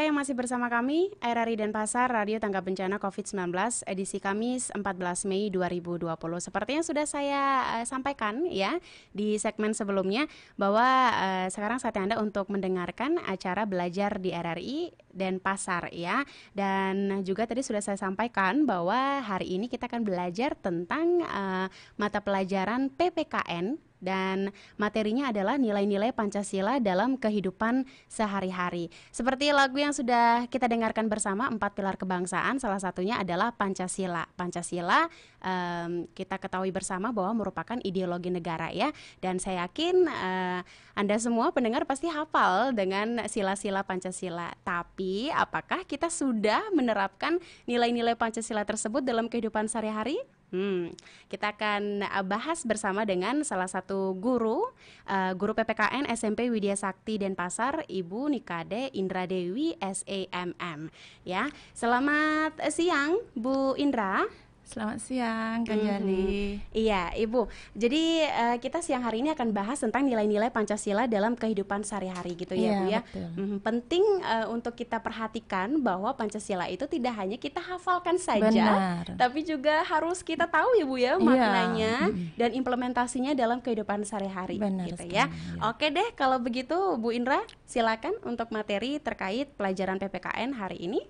yang masih bersama kami, RRI Denpasar, Radio Tanggap Bencana COVID-19, edisi Kamis 14 Mei 2020. Seperti yang sudah saya sampaikan ya di segmen sebelumnya, bahwa sekarang saatnya Anda untuk mendengarkan acara belajar di RRI Denpasar ya. Dan juga tadi sudah saya sampaikan bahwa hari ini kita akan belajar tentang mata pelajaran PPKN. Dan materinya adalah nilai-nilai Pancasila dalam kehidupan sehari-hari. Seperti lagu yang sudah kita dengarkan bersama, 4 pilar kebangsaan, salah satunya adalah Pancasila. Pancasila kita ketahui bersama bahwa merupakan ideologi negara ya. Dan saya yakin Anda semua pendengar pasti hafal dengan sila-sila Pancasila. Tapi apakah kita sudah menerapkan nilai-nilai Pancasila tersebut dalam kehidupan sehari-hari? Kita akan bahas bersama dengan salah satu guru PPKN SMP Widya Sakti Denpasar, Ibu Nikade Indra Dewi SAMM. Ya, selamat siang Bu Indra. Selamat siang, Kak Jali. Iya, Ibu. Jadi kita siang hari ini akan bahas tentang nilai-nilai Pancasila dalam kehidupan sehari-hari gitu ya, Bu ya. Penting untuk kita perhatikan bahwa Pancasila itu tidak hanya kita hafalkan saja, tapi juga harus kita tahu ya, Bu ya, maknanya dan implementasinya dalam kehidupan sehari-hari gitu ya. Oke deh, kalau begitu Bu Indra, silakan untuk materi terkait pelajaran PPKN hari ini.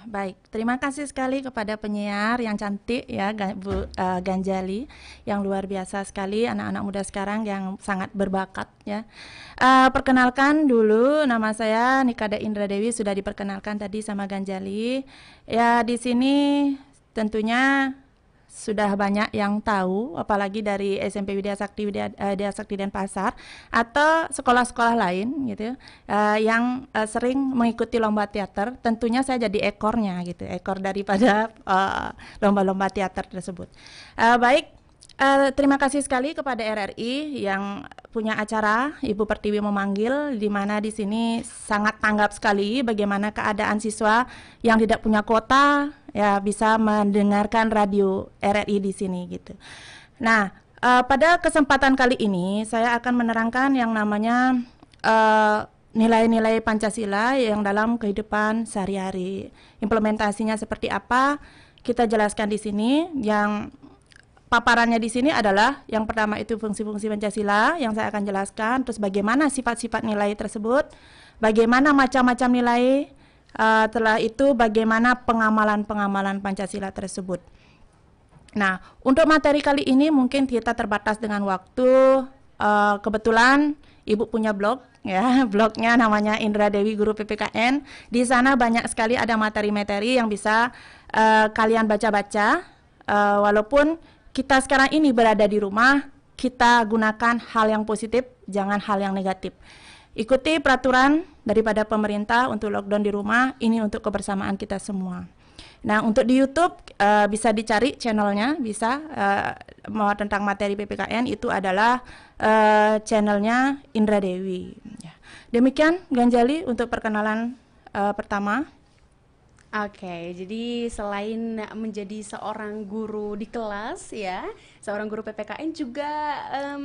Baik, terima kasih sekali kepada penyiar yang cantik ya, Bu Ganjali, yang luar biasa sekali, anak-anak muda sekarang yang sangat berbakat ya. Perkenalkan dulu, nama saya Nikada Indra Dewi, sudah diperkenalkan tadi sama Ganjali. Ya, di sini tentunya sudah banyak yang tahu, apalagi dari SMP Widya Sakti Denpasar atau sekolah-sekolah lain gitu yang sering mengikuti lomba teater. Tentunya saya jadi ekornya gitu, ekor daripada lomba-lomba teater tersebut. Terima kasih sekali kepada RRI yang punya acara Ibu Pertiwi memanggil, di mana di sini sangat tanggap sekali bagaimana keadaan siswa yang tidak punya kuota ya bisa mendengarkan radio RRI di sini gitu. Nah, pada kesempatan kali ini saya akan menerangkan yang namanya nilai-nilai Pancasila yang dalam kehidupan sehari-hari. Implementasinya seperti apa? Kita jelaskan di sini. Yang paparannya di sini adalah yang pertama itu fungsi-fungsi Pancasila yang saya akan jelaskan, terus bagaimana sifat-sifat nilai tersebut, bagaimana macam-macam nilai, setelah itu bagaimana pengamalan-pengamalan Pancasila tersebut. Nah, untuk materi kali ini mungkin kita terbatas dengan waktu. Kebetulan Ibu punya blog ya, blognya namanya Indra Dewi Guru PPKN. Di sana banyak sekali ada materi-materi yang bisa kalian baca-baca, walaupun kita sekarang ini berada di rumah, kita gunakan hal yang positif, jangan hal yang negatif. Ikuti peraturan daripada pemerintah untuk lockdown di rumah, ini untuk kebersamaan kita semua. Nah, untuk di YouTube bisa dicari channelnya, bisa mau tentang materi PPKN itu adalah channelnya Indra Dewi. Demikian Ganjali untuk perkenalan pertama. Oke, jadi selain menjadi seorang guru di kelas ya, seorang guru PPKN juga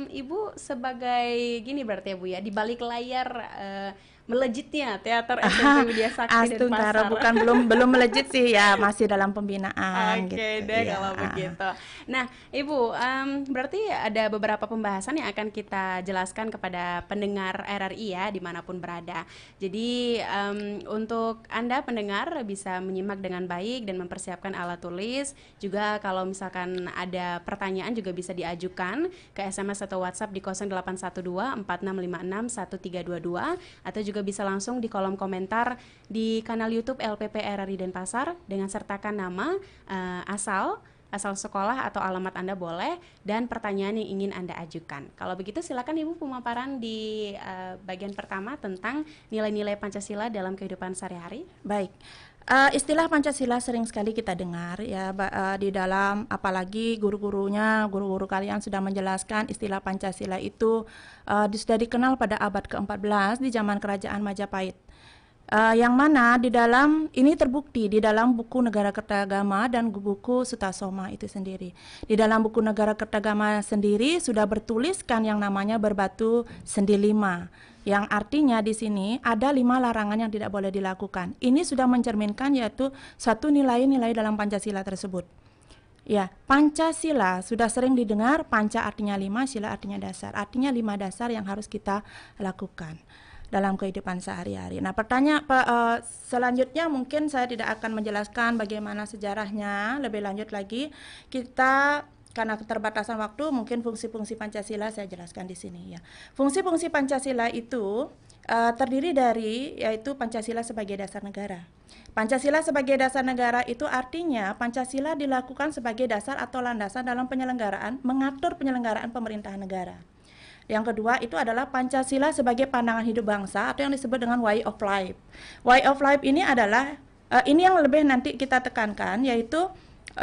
Ibu sebagai gini berarti ya Bu ya, di balik layar melejitnya teater SMP Widya Sakti Denpasar. Bukan belum melejit sih ya, masih dalam pembinaan. Oke deh kalau begitu. Nah, Ibu, berarti ada beberapa pembahasan yang akan kita jelaskan kepada pendengar RRI ya, dimanapun berada. Jadi untuk Anda pendengar bisa menyimak dengan baik dan mempersiapkan alat tulis. Juga kalau misalkan ada pertanyaan juga bisa diajukan ke SMS atau WhatsApp di 0812 4656 1322 atau juga bisa langsung di kolom komentar di kanal YouTube LPP RRI Denpasar dengan sertakan nama, asal sekolah atau alamat Anda boleh, dan pertanyaan yang ingin Anda ajukan. Kalau begitu silakan Ibu pemaparan di bagian pertama tentang nilai-nilai Pancasila dalam kehidupan sehari-hari. Baik. Istilah Pancasila sering sekali kita dengar ya, di dalam apalagi guru kalian sudah menjelaskan istilah Pancasila itu sudah dikenal pada abad ke-14 di zaman kerajaan Majapahit. Yang mana di dalam ini terbukti di dalam buku Negara Kertagama dan buku Sutasoma itu sendiri. Di dalam buku Negara Kertagama sendiri sudah bertuliskan yang namanya berbatu sendi 5. yang artinya di sini ada 5 larangan yang tidak boleh dilakukan. Ini sudah mencerminkan yaitu satu nilai-nilai dalam Pancasila tersebut. Ya, Pancasila sudah sering didengar, panca artinya 5, sila artinya dasar. Artinya 5 dasar yang harus kita lakukan dalam kehidupan sehari-hari. Nah, selanjutnya mungkin saya tidak akan menjelaskan bagaimana sejarahnya lebih lanjut lagi. Kita karena keterbatasan waktu, mungkin fungsi-fungsi Pancasila saya jelaskan di sini ya. Fungsi-fungsi Pancasila itu terdiri dari yaitu Pancasila sebagai dasar negara. Pancasila sebagai dasar negara itu artinya Pancasila dilakukan sebagai dasar atau landasan dalam mengatur penyelenggaraan pemerintahan negara. Yang kedua itu adalah Pancasila sebagai pandangan hidup bangsa atau yang disebut dengan way of life. Way of life ini adalah ini yang lebih nanti kita tekankan, yaitu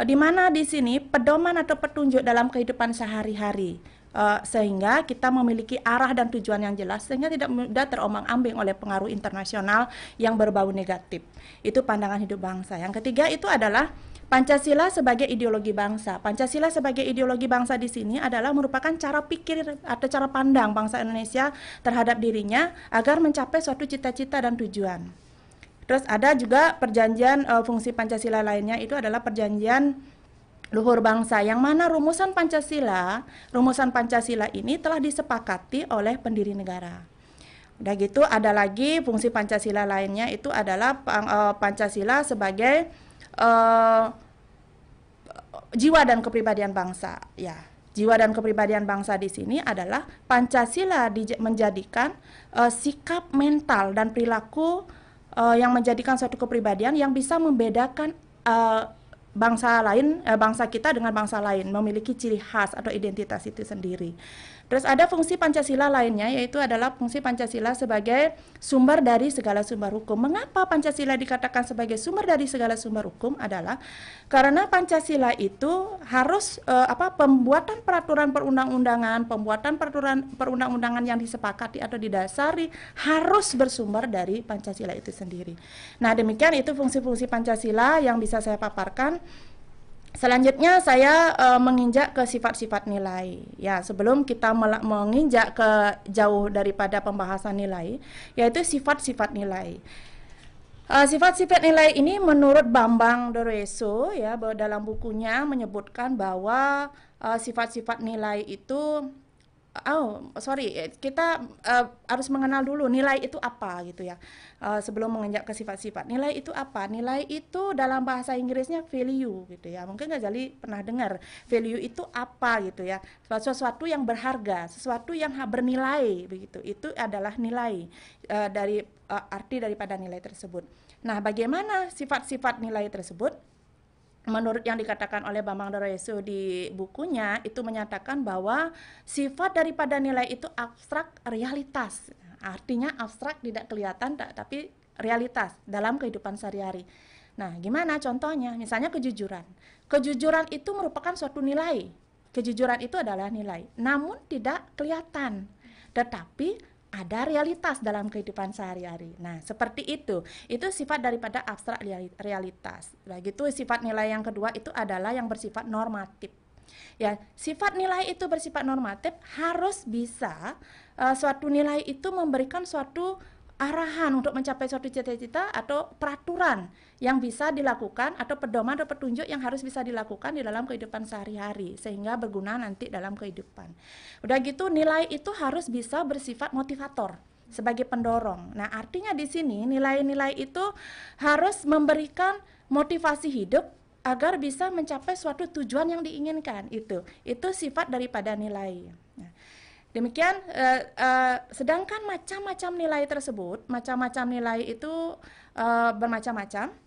di mana di sini pedoman atau petunjuk dalam kehidupan sehari-hari, sehingga kita memiliki arah dan tujuan yang jelas sehingga tidak mudah terombang-ambing oleh pengaruh internasional yang berbau negatif. Itu pandangan hidup bangsa. Yang ketiga itu adalah Pancasila sebagai ideologi bangsa. Pancasila sebagai ideologi bangsa di sini adalah merupakan cara pikir atau cara pandang bangsa Indonesia terhadap dirinya agar mencapai suatu cita-cita dan tujuan. Terus ada juga perjanjian fungsi Pancasila lainnya itu adalah perjanjian luhur bangsa, yang mana rumusan Pancasila ini telah disepakati oleh pendiri negara. Udah gitu ada lagi fungsi Pancasila lainnya itu adalah Pancasila sebagai jiwa dan kepribadian bangsa. Ya, jiwa dan kepribadian bangsa di sini adalah Pancasila menjadikan sikap mental dan perilaku yang menjadikan suatu kepribadian yang bisa membedakan bangsa kita dengan bangsa lain, memiliki ciri khas atau identitas itu sendiri. Terus ada fungsi Pancasila lainnya, yaitu adalah fungsi Pancasila sebagai sumber dari segala sumber hukum. Mengapa Pancasila dikatakan sebagai sumber dari segala sumber hukum? Adalah karena Pancasila itu harus pembuatan peraturan perundang-undangan, pembuatan peraturan perundang-undangan yang disepakati atau didasari harus bersumber dari Pancasila itu sendiri. Nah, demikian itu fungsi-fungsi Pancasila yang bisa saya paparkan. Selanjutnya saya menginjak ke sifat-sifat nilai. Ya, sebelum kita menginjak ke jauh daripada pembahasan nilai, yaitu sifat-sifat nilai. Sifat-sifat nilai ini menurut Bambang Doroeso ya, dalam bukunya menyebutkan bahwa sifat-sifat nilai itu kita harus mengenal dulu nilai itu apa gitu ya. Sebelum menginjak ke sifat-sifat, nilai itu apa? Nilai itu dalam bahasa Inggrisnya value gitu ya. Mungkin Ghazali pernah dengar value itu apa gitu ya. Sesuatu yang berharga, sesuatu yang bernilai begitu. Itu adalah nilai arti daripada nilai tersebut. Nah, bagaimana sifat-sifat nilai tersebut? Menurut yang dikatakan oleh Bambang Doroeso di bukunya, itu menyatakan bahwa sifat daripada nilai itu abstrak realitas. Artinya abstrak tidak kelihatan, tapi realitas dalam kehidupan sehari-hari. Nah, gimana contohnya? Misalnya kejujuran. Kejujuran itu merupakan suatu nilai. Kejujuran itu adalah nilai, namun tidak kelihatan. Tetapi ada realitas dalam kehidupan sehari-hari. Nah, seperti itu. Itu sifat daripada abstrak realitas. Begitu sifat nilai yang kedua itu adalah yang bersifat normatif. Ya, sifat nilai itu bersifat normatif harus bisa suatu nilai itu memberikan suatu arahan untuk mencapai suatu cita-cita atau peraturan yang bisa dilakukan atau pedoman atau petunjuk yang harus bisa dilakukan di dalam kehidupan sehari-hari sehingga berguna nanti dalam kehidupan. Udah gitu nilai itu harus bisa bersifat motivator sebagai pendorong. Nah, artinya di sini nilai-nilai itu harus memberikan motivasi hidup agar bisa mencapai suatu tujuan yang diinginkan. Itu sifat daripada nilai. Nah, demikian, sedangkan macam-macam nilai tersebut, macam-macam nilai itu bermacam-macam.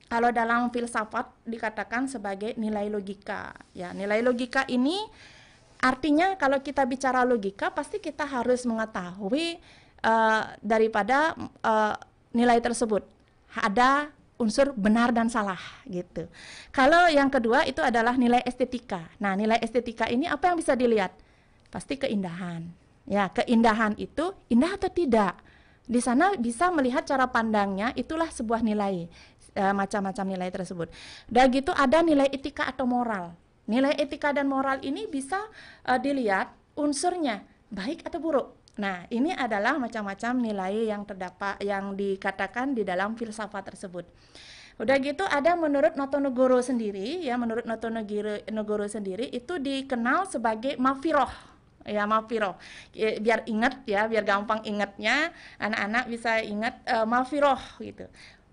Kalau dalam filsafat dikatakan sebagai nilai logika. Ya, nilai logika ini artinya kalau kita bicara logika, pasti kita harus mengetahui daripada nilai tersebut. Ada unsur benar dan salah gitu. Kalau yang kedua itu adalah nilai estetika. Nah, nilai estetika ini apa yang bisa dilihat? Pasti keindahan. Ya, keindahan itu indah atau tidak. Di sana bisa melihat cara pandangnya, itulah sebuah nilai, macam-macam nilai tersebut. Dan gitu ada nilai etika atau moral. Nilai etika dan moral ini bisa dilihat unsurnya baik atau buruk. Nah, ini adalah macam-macam nilai yang terdapat yang dikatakan di dalam filsafat tersebut. Udah gitu ada menurut Notonegoro sendiri, ya menurut Notonegoro sendiri itu dikenal sebagai mafiroh. Ya mafiroh. Biar ingat ya, biar gampang ingatnya, anak-anak bisa ingat mafiroh gitu.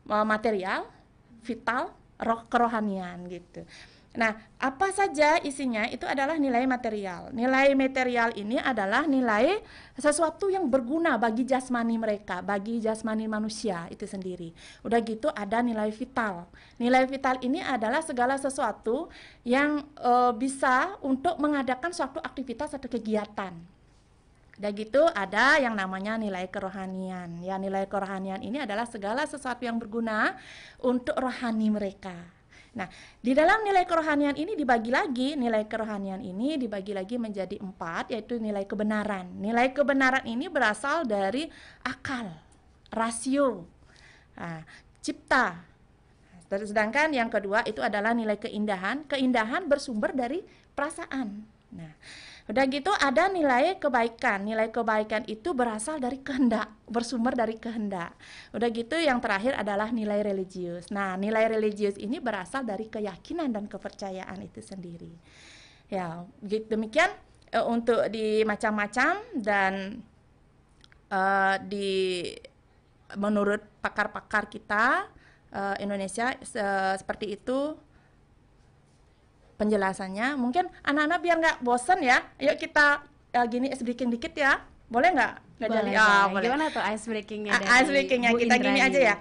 Material, vital, kerohanian gitu. Nah, apa saja isinya itu adalah nilai material. Nilai material ini adalah nilai sesuatu yang berguna bagi jasmani mereka, bagi jasmani manusia itu sendiri. Udah gitu ada nilai vital. Nilai vital ini adalah segala sesuatu yang bisa untuk mengadakan suatu aktivitas atau kegiatan. Udah gitu ada yang namanya nilai kerohanian. Ya, nilai kerohanian ini adalah segala sesuatu yang berguna untuk rohani mereka. Nah, di dalam nilai kerohanian ini dibagi lagi menjadi 4, yaitu nilai kebenaran. Nilai kebenaran ini berasal dari akal, rasio, cipta. Sedangkan yang kedua itu adalah nilai keindahan. Keindahan bersumber dari perasaan. Nah, udah gitu ada nilai kebaikan. Nilai kebaikan itu berasal dari kehendak, bersumber dari kehendak. Udah gitu yang terakhir adalah nilai religius. Nah, nilai religius ini berasal dari keyakinan dan kepercayaan itu sendiri. Ya, demikian untuk di macam-macam dan menurut pakar-pakar kita Indonesia seperti itu penjelasannya. Mungkin anak-anak biar nggak bosen ya, yuk kita gini ice breaking dikit ya, boleh nggak? Boleh. Gimana tuh ice breakingnya dari Ice breakingnya Bu kita gini Indrani? aja ya.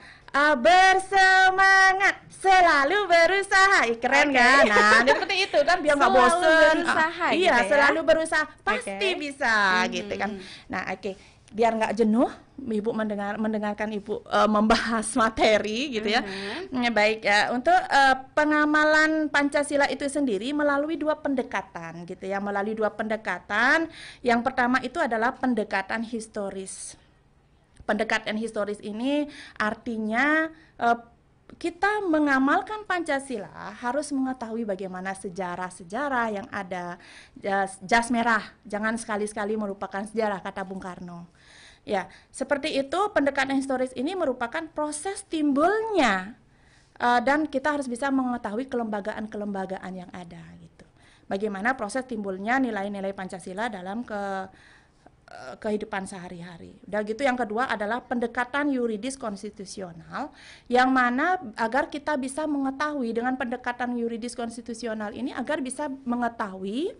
Bersemangat, selalu berusaha. Keren kan? Nah, seperti itu kan biar nggak Selalu bosen. berusaha Iya, gitu ya. selalu berusaha, pasti Oke. bisa gitu kan. Nah, oke. Biar nggak jenuh, Ibu mendengarkan Ibu membahas materi gitu ya. Baik ya, untuk pengamalan Pancasila itu sendiri melalui 2 pendekatan gitu ya, melalui 2 pendekatan. Yang pertama itu adalah pendekatan historis. Pendekatan historis ini artinya kita mengamalkan Pancasila harus mengetahui bagaimana sejarah-sejarah yang ada. Jas merah, jangan sekali-sekali merupakan sejarah, kata Bung Karno. Ya, seperti itu pendekatan historis ini merupakan proses timbulnya dan kita harus bisa mengetahui kelembagaan-kelembagaan yang ada gitu. Bagaimana proses timbulnya nilai-nilai Pancasila dalam kehidupan sehari-hari. Udah gitu yang kedua adalah pendekatan yuridis konstitusional yang mana agar kita bisa mengetahui dengan pendekatan yuridis konstitusional ini agar bisa mengetahui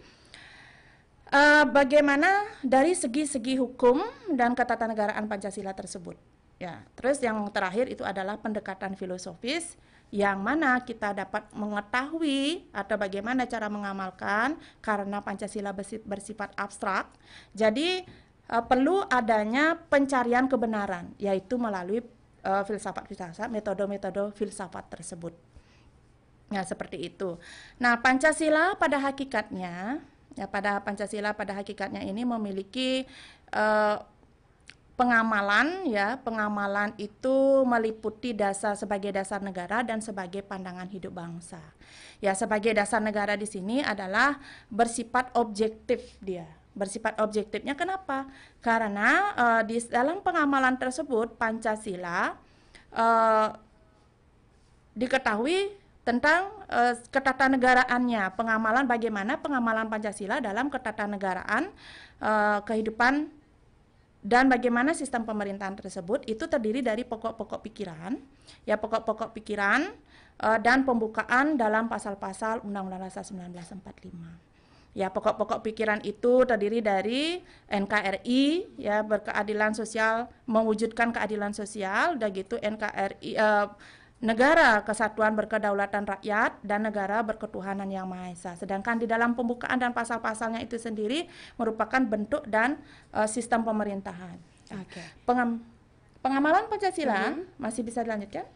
bagaimana dari segi-segi hukum dan ketatanegaraan Pancasila tersebut. Ya, terus yang terakhir itu adalah pendekatan filosofis yang mana kita dapat mengetahui atau bagaimana cara mengamalkan karena Pancasila bersifat abstrak. Jadi perlu adanya pencarian kebenaran yaitu melalui filsafat-filsafat, metode-metode filsafat tersebut. Ya, seperti itu. Nah, Pancasila pada hakikatnya ini memiliki pengamalan ya. Pengamalan itu meliputi sebagai dasar negara dan sebagai pandangan hidup bangsa. Ya, sebagai dasar negara di sini adalah bersifat objektif dia. Bersifat objektifnya kenapa? Karena di dalam pengamalan tersebut Pancasila diketahui tentang ketatanegaraannya, pengamalan bagaimana pengamalan Pancasila dalam ketatanegaraan kehidupan dan bagaimana sistem pemerintahan tersebut itu terdiri dari pokok-pokok pikiran, ya pokok-pokok pikiran dan pembukaan dalam pasal-pasal Undang-Undang Dasar 1945. Ya, pokok-pokok pikiran itu terdiri dari NKRI, ya berkeadilan sosial, mewujudkan keadilan sosial, dan gitu NKRI negara kesatuan berkedaulatan rakyat dan negara berketuhanan yang Maha Esa. Sedangkan di dalam pembukaan dan pasal-pasalnya itu sendiri merupakan bentuk dan sistem pemerintahan. Oke. Pengamalan Pancasila masih bisa dilanjutkan?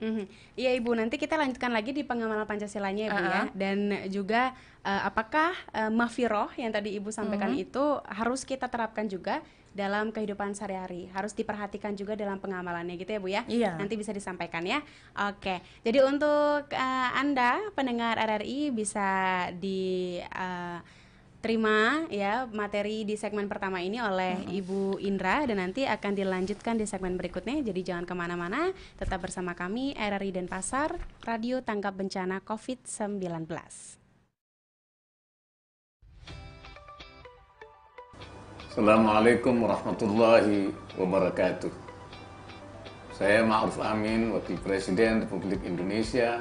Iya Ibu, nanti kita lanjutkan lagi di pengamalan Pancasilanya Ibu ya. Dan juga apakah mafiroh yang tadi Ibu sampaikan itu harus kita terapkan juga dalam kehidupan sehari-hari, harus diperhatikan juga dalam pengamalannya gitu ya Bu ya. Iya. Nanti bisa disampaikan ya. Oke. Jadi untuk Anda pendengar RRI bisa terima ya materi di segmen pertama ini oleh Ibu Indra, dan nanti akan dilanjutkan di segmen berikutnya. Jadi jangan kemana-mana, tetap bersama kami RRI Denpasar, Radio Tanggap Bencana COVID-19. Assalamualaikum warahmatullahi wabarakatuh. Saya Ma'ruf Amin, Wakil Presiden Republik Indonesia,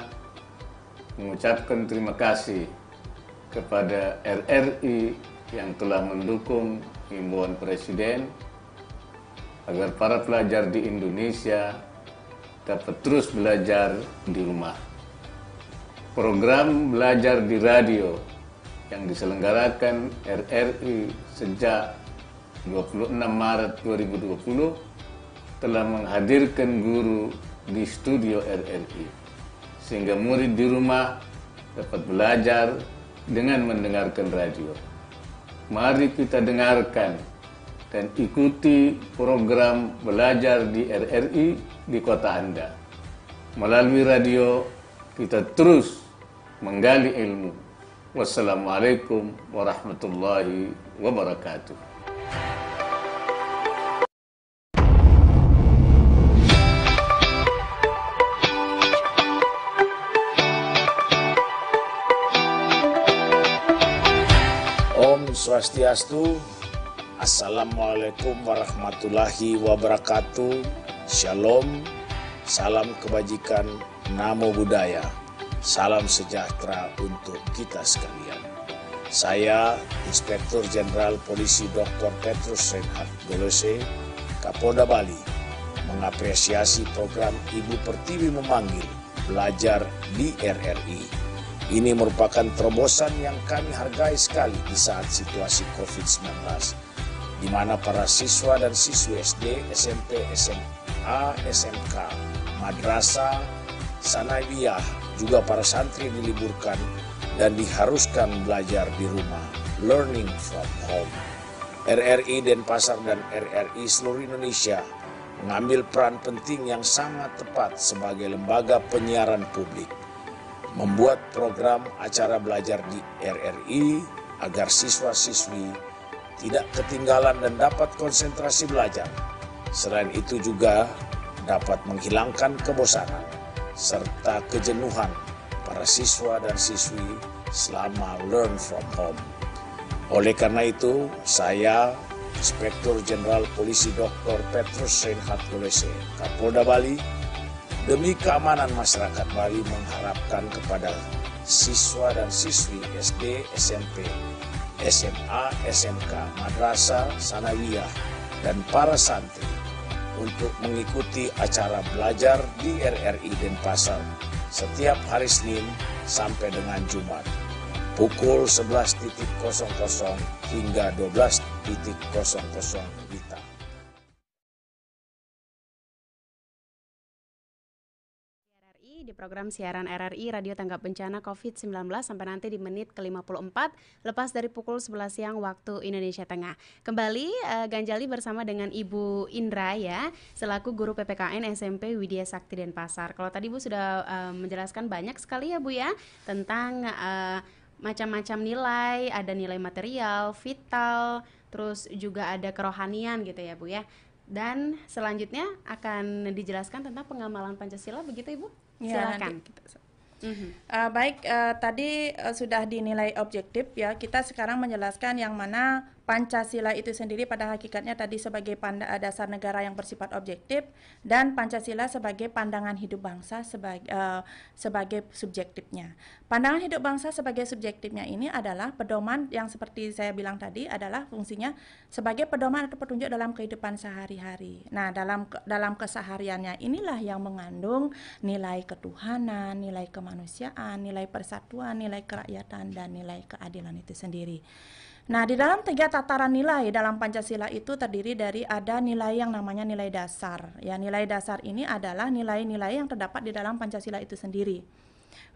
mengucapkan terima kasih kepada RRI yang telah mendukung himbauan Presiden agar para pelajar di Indonesia dapat terus belajar di rumah. Program belajar di radio yang diselenggarakan RRI sejak 26 Maret 2020 telah menghadirkan guru di studio RRI, sehingga murid di rumah dapat belajar dengan mendengarkan radio. Mari kita dengarkan dan ikuti program belajar di RRI di kota Anda. Melalui radio, kita terus menggali ilmu. Wassalamualaikum warahmatullahi wabarakatuh. Om Swastiastu. Assalamualaikum warahmatullahi wabarakatuh. Shalom. Salam kebajikan, namo buddhaya. Salam sejahtera untuk kita sekalian. Saya Inspektur Jenderal Polisi Dr. Petrus Reinhard Golose, Kapolda Bali, mengapresiasi program Ibu Pertiwi Memanggil Belajar di RRI. Ini merupakan terobosan yang kami hargai sekali di saat situasi COVID-19, di mana para siswa dan siswi SD, SMP, SMA, SMK, madrasah, sanawiyah, juga para santri diliburkan dan diharuskan belajar di rumah, learning from home. RRI Denpasar dan RRI seluruh Indonesia mengambil peran penting yang sangat tepat sebagai lembaga penyiaran publik, membuat program acara belajar di RRI agar siswa-siswi tidak ketinggalan dan dapat konsentrasi belajar. Selain itu juga dapat menghilangkan kebosanan serta kejenuhan para siswa dan siswi selama learn from home. Oleh karena itu, saya Inspektur Jenderal Polisi Dr. Petrus Reinhard Golose, Kapolda Bali, demi keamanan masyarakat Bali mengharapkan kepada siswa dan siswi SD, SMP, SMA, SMK, madrasah, sanawiyah, dan para santri untuk mengikuti acara belajar di RRI Denpasar setiap hari Senin sampai dengan Jumat, pukul 11.00 hingga 12.00 WITA. Di program siaran RRI Radio Tanggap Bencana COVID-19 sampai nanti di menit ke-54 lepas dari pukul 11 siang waktu Indonesia Tengah. Kembali Ganjali bersama dengan Ibu Indra ya, selaku guru PPKN SMP Widya Sakti Denpasar. Kalau tadi Bu sudah menjelaskan banyak sekali ya Bu ya tentang macam-macam nilai, ada nilai material, vital, terus juga ada kerohanian gitu ya Bu ya. Dan selanjutnya akan dijelaskan tentang pengamalan Pancasila, begitu Ibu? Ya, Silakan. Baik, tadi sudah dinilai objektif ya. Kita sekarang menjelaskan yang mana Pancasila itu sendiri pada hakikatnya tadi sebagai dasar negara yang bersifat objektif, dan Pancasila sebagai pandangan hidup bangsa sebagai subjektifnya. Pandangan hidup bangsa sebagai subjektifnya ini adalah pedoman yang seperti saya bilang tadi adalah fungsinya sebagai pedoman atau petunjuk dalam kehidupan sehari-hari. Nah, dalam kesehariannya inilah yang mengandung nilai ketuhanan, nilai kemanusiaan, nilai persatuan, nilai kerakyatan, dan nilai keadilan itu sendiri. Nah, di dalam 3 tataran nilai dalam Pancasila itu terdiri dari ada nilai yang namanya nilai dasar. Ya, nilai dasar ini adalah nilai-nilai yang terdapat di dalam Pancasila itu sendiri.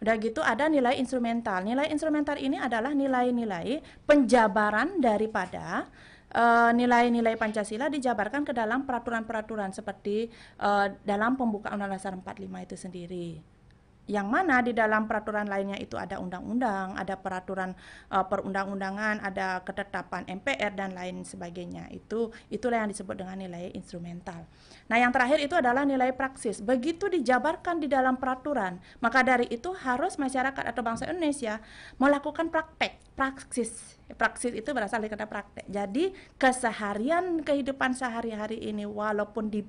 Udah gitu ada nilai instrumental. Nilai instrumental ini adalah nilai-nilai penjabaran daripada nilai-nilai Pancasila dijabarkan ke dalam peraturan-peraturan seperti dalam pembukaan Undang-Undang Dasar 45 itu sendiri. Yang mana di dalam peraturan lainnya itu ada undang-undang, ada peraturan perundang-undangan, ada ketetapan MPR dan lain sebagainya. Itulah yang disebut dengan nilai instrumental. Nah, yang terakhir itu adalah nilai praksis. Begitu dijabarkan di dalam peraturan, maka dari itu harus masyarakat atau bangsa Indonesia melakukan praksis. Praksis itu berasal dari kata praktek. Jadi keseharian kehidupan sehari-hari ini, walaupun di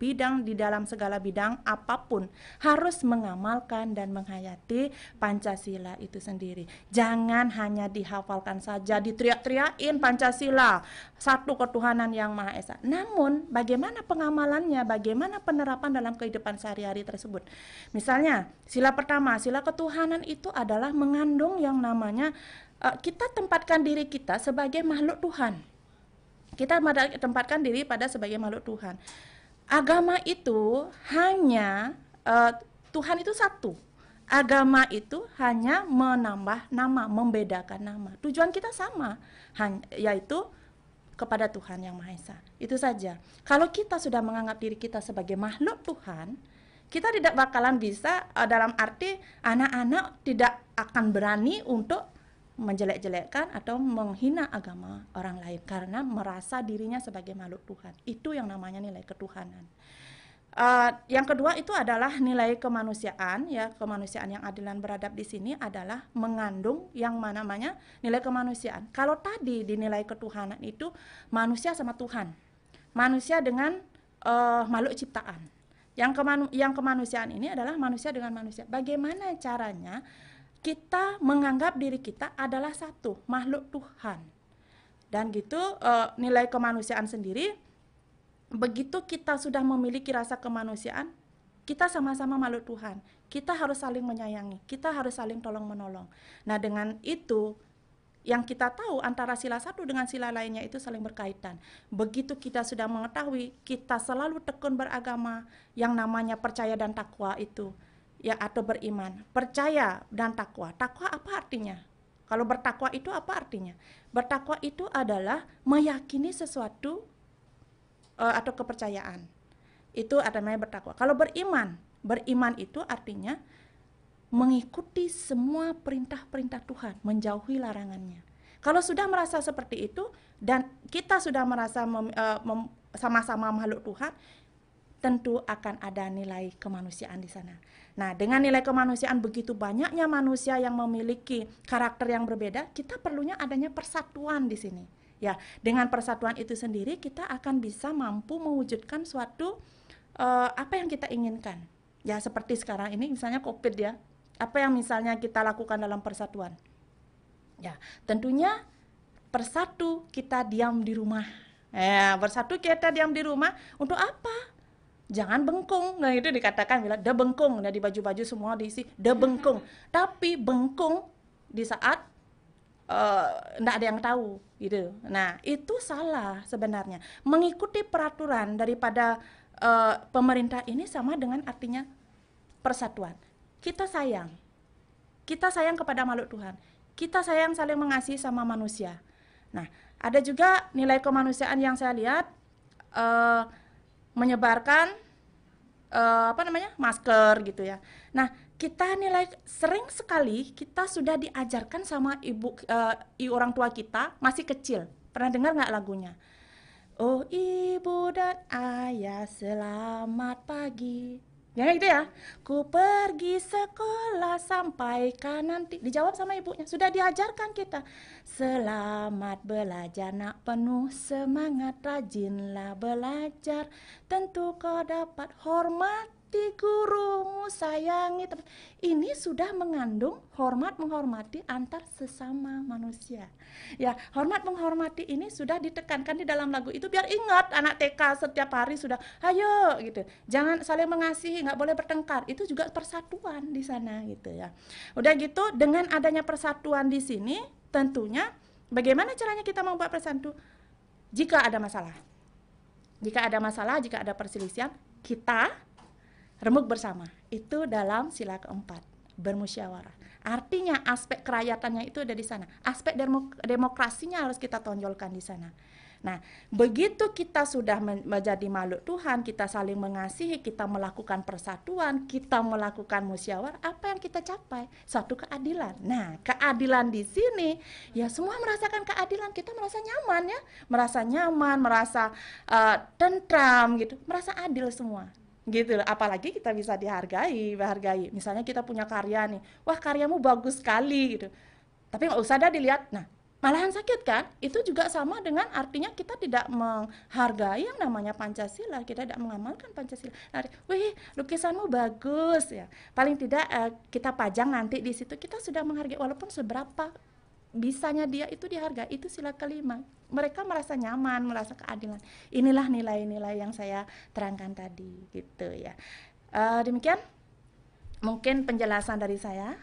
dalam segala bidang apapun, harus mengamalkan dan menghayati Pancasila itu sendiri. Jangan hanya dihafalkan saja, diteriak-teriakin Pancasila, satu ketuhanan yang Maha Esa. Namun bagaimana pengamalannya, bagaimana penerapan dalam kehidupan sehari-hari tersebut. Misalnya, sila pertama, sila ketuhanan itu adalah mengandung yang namanya kita tempatkan diri kita sebagai makhluk Tuhan. Kita tempatkan diri pada sebagai makhluk Tuhan. Agama itu hanya Tuhan itu satu. Agama itu hanya menambah nama, membedakan nama. Tujuan kita sama, yaitu kepada Tuhan yang Maha Esa. Itu saja. Kalau kita sudah menganggap diri kita sebagai makhluk Tuhan, kita tidak bakalan bisa, dalam arti anak-anak tidak akan berani untuk menjelek-jelekkan atau menghina agama orang lain karena merasa dirinya sebagai makhluk Tuhan. Itu yang namanya nilai ketuhanan. Yang kedua itu adalah nilai kemanusiaan, ya, kemanusiaan yang adil dan beradab di sini adalah mengandung yang namanya nilai kemanusiaan. Kalau tadi di nilai ketuhanan itu manusia sama Tuhan, manusia dengan makhluk ciptaan. Yang kemanusiaan ini adalah manusia dengan manusia. Bagaimana caranya kita menganggap diri kita adalah satu, makhluk Tuhan. Dan gitu nilai kemanusiaan sendiri, begitu kita sudah memiliki rasa kemanusiaan, kita sama-sama makhluk Tuhan. Kita harus saling menyayangi, kita harus saling tolong-menolong. Nah, dengan itu yang kita tahu antara sila satu dengan sila lainnya itu saling berkaitan. Begitu kita sudah mengetahui, kita selalu tekun beragama yang namanya percaya dan takwa itu. Ya, atau beriman, percaya dan takwa. Takwa apa artinya? Kalau bertakwa itu apa artinya? Bertakwa itu adalah meyakini sesuatu atau kepercayaan. Itu namanya bertakwa. Kalau beriman itu artinya mengikuti semua perintah-perintah Tuhan, menjauhi larangannya. Kalau sudah merasa seperti itu dan kita sudah merasa sama-sama makhluk Tuhan, tentu akan ada nilai kemanusiaan di sana. Nah, dengan nilai kemanusiaan begitu banyaknya manusia yang memiliki karakter yang berbeda, kita perlunya adanya persatuan di sini. Ya, dengan persatuan itu sendiri kita akan bisa mampu mewujudkan suatu apa yang kita inginkan. Ya, seperti sekarang ini misalnya COVID ya. Apa yang misalnya kita lakukan dalam persatuan? Ya, tentunya persatu kita diam di rumah. Bersatu kita diam di rumah untuk apa? Jangan bengkung. Nah, itu dikatakan bilang dah bengkung, nah di baju-baju semua diisi dah bengkung. Tapi bengkung di saat enggak ada yang tahu gitu. Nah, itu salah sebenarnya. Mengikuti peraturan daripada pemerintah ini sama dengan artinya persatuan. Kita sayang kepada makhluk Tuhan. Kita sayang saling mengasihi sama manusia. Nah, ada juga nilai kemanusiaan yang saya lihat menyebarkan masker gitu ya. Nah, kita nilai sering sekali kita sudah diajarkan sama ibu orang tua kita masih kecil. Pernah dengar nggak lagunya? Oh ibu dan ayah selamat pagi. Ya gitu ya. Ku pergi sekolah sampai nanti. Dijawab sama ibunya. Sudah diajarkan kita. Selamat belajar nak, penuh semangat, rajinlah belajar. Tentu kau dapat hormati gurumu, sayangi teman. Ini sudah mengandung hormat menghormati antar sesama manusia. Ya, hormat menghormati ini sudah ditekankan di dalam lagu itu biar ingat anak TK setiap hari sudah ayo gitu. Jangan saling mengasihi, nggak boleh bertengkar. Itu juga persatuan di sana gitu ya. Udah gitu dengan adanya persatuan di sini tentunya bagaimana caranya kita membuat persatu? Jika ada masalah, jika ada perselisihan, kita remuk bersama. Itu dalam sila keempat, bermusyawarah. Artinya aspek kerajaatannya itu ada di sana. Aspek demokrasinya harus kita tonjolkan di sana. Nah, begitu kita sudah menjadi makhluk Tuhan, kita saling mengasihi, kita melakukan persatuan, kita melakukan musyawarah, apa yang kita capai? Suatu keadilan. Nah, keadilan di sini ya semua merasakan keadilan, kita merasa nyaman ya, merasa tentram gitu, merasa adil semua. Gitu loh. Apalagi kita bisa dihargai. Misalnya kita punya karya nih, wah karyamu bagus sekali gitu. Tapi nggak usah dah dilihat. Nah, malahan sakit kan? Itu juga sama dengan artinya kita tidak menghargai yang namanya Pancasila, kita tidak mengamalkan Pancasila. Nah, wih, lukisanmu bagus ya. Paling tidak kita pajang nanti di situ, kita sudah menghargai walaupun seberapa bisanya dia itu dihargai, itu sila kelima. Mereka merasa nyaman, merasa keadilan. Inilah nilai-nilai yang saya terangkan tadi, gitu ya. Demikian mungkin penjelasan dari saya.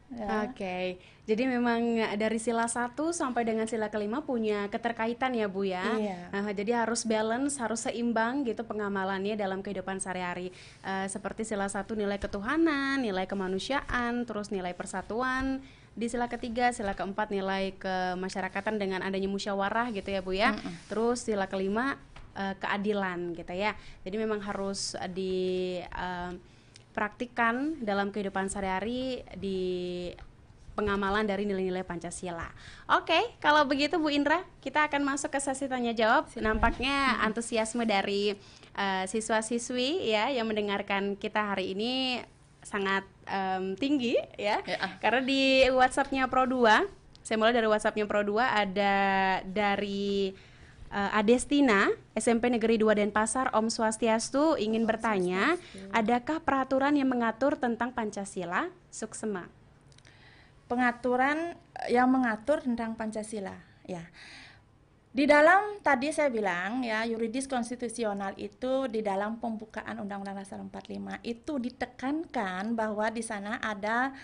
Ya. Oke, jadi memang dari sila 1 sampai dengan sila kelima punya keterkaitan ya Bu ya. Iya. Jadi harus balance, harus seimbang gitu pengamalannya dalam kehidupan sehari-hari. Seperti sila 1 nilai ketuhanan, nilai kemanusiaan, terus nilai persatuan. Di sila ketiga, sila keempat nilai kemasyarakatan dengan adanya musyawarah gitu ya Bu ya. Terus sila kelima keadilan gitu ya. Jadi memang harus praktikkan dalam kehidupan sehari-hari di pengamalan dari nilai-nilai Pancasila. Oke, kalau begitu Bu Indra, kita akan masuk ke sesi tanya jawab. Nampaknya antusiasme dari siswa-siswi ya yang mendengarkan kita hari ini sangat tinggi ya. Karena di WhatsApp-nya Pro 2, saya mulai dari WhatsApp-nya Pro 2 ada dari Adestina, SMP Negeri 2 Denpasar, Om Swastiastu ingin bertanya, adakah peraturan yang mengatur tentang Pancasila? Suksema. Pengaturan yang mengatur tentang Pancasila, ya. Di dalam tadi saya bilang ya, yuridis konstitusional itu di dalam pembukaan Undang-Undang Dasar 45 itu ditekankan bahwa di sana ada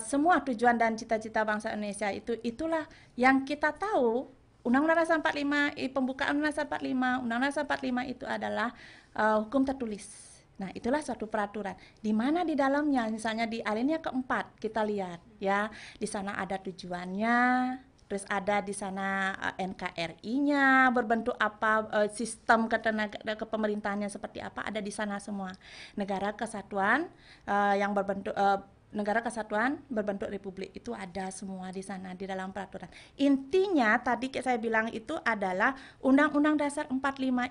semua tujuan dan cita-cita bangsa Indonesia itulah yang kita tahu. Undang-Undang Dasar 45, pembukaan Undang-Undang Dasar 45, Undang-Undang Dasar 45 itu adalah hukum tertulis. Nah, itulah suatu peraturan. Di mana di dalamnya, misalnya di alinea keempat kita lihat ya, di sana ada tujuannya, terus ada di sana NKRI-nya berbentuk apa, sistem kepemerintahannya seperti apa, ada di sana semua. Negara kesatuan yang berbentuk negara kesatuan berbentuk republik itu ada semua di sana di dalam peraturan. Intinya tadi saya bilang itu adalah Undang-Undang Dasar 45